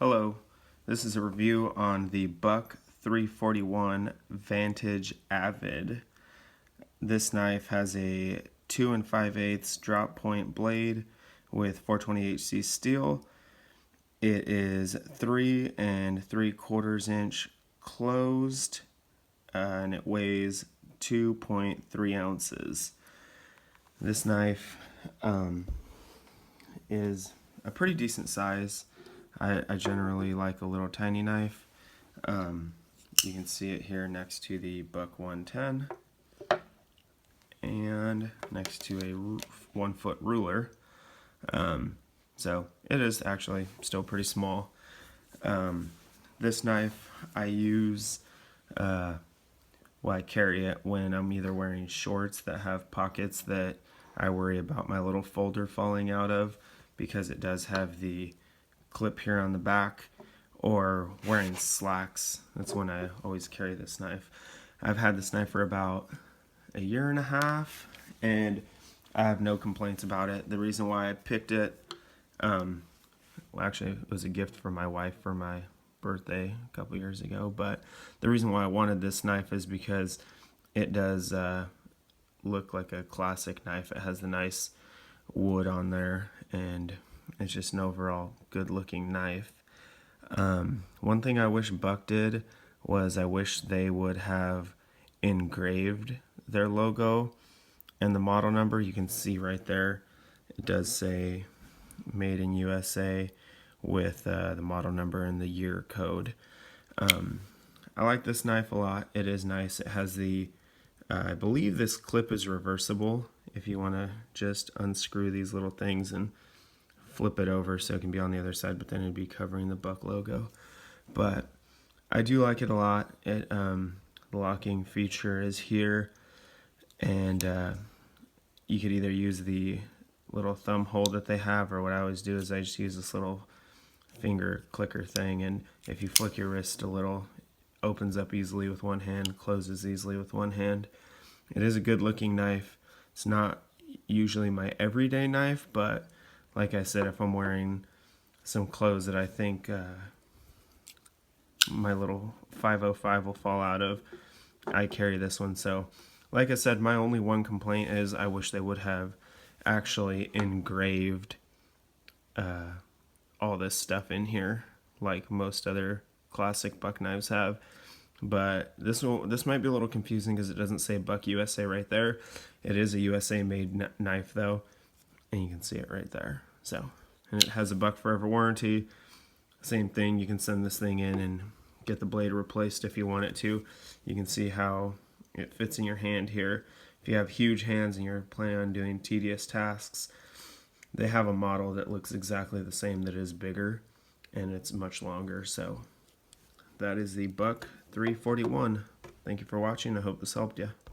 Hello, this is a review on the Buck 341 Vantage Avid. This knife has a 2 5/8 drop point blade with 420HC steel. It is 3 3/4 inch closed and it weighs 2.3 ounces. This knife is a pretty decent size. I generally like a little tiny knife. You can see it here next to the Buck 110 and next to a 1-foot ruler. So it is actually still pretty small. This knife I use, I carry it when I'm either wearing shorts that have pockets that I worry about my little folder falling out of, because it does have the clip here on the back, or wearing slacks. That's when I always carry this knife. I've had this knife for about a year and a half and I have no complaints about it. The reason why I picked it, actually it was a gift from my wife for my birthday a couple years ago, but the reason why I wanted this knife is because it does look like a classic knife. It has the nice wood on there and it's just an overall good looking knife. One thing I wish Buck did was I wish they would have engraved their logo and the model number. You can see right there it does say made in USA with the model number and the year code. I like this knife a lot. It is nice. It has the I believe this clip is reversible if you want to just unscrew these little things and flip it over so it can be on the other side, but then it'd be covering the Buck logo. But I do like it a lot. The locking feature is here, and you could either use the little thumb hold that they have, or what I always do is I just use this little finger clicker thing, and if you flick your wrist a little, it opens up easily with one hand, closes easily with one hand. It is a good looking knife. It's not usually my everyday knife, but like I said, if I'm wearing some clothes that I think my little 505 will fall out of, I carry this one. So like I said, my only one complaint is I wish they would have actually engraved all this stuff in here like most other classic Buck knives have. But this might be a little confusing because it doesn't say Buck USA right there. It is a USA made knife though, and you can see it right there. So, and it has a Buck Forever warranty. Same thing, you can send this thing in and get the blade replaced if you want it to. You can see how it fits in your hand here. If you have huge hands and you're planning on doing tedious tasks, they have a model that looks exactly the same that is bigger and it's much longer. So that is the Buck 341. Thank you for watching. I hope this helped you.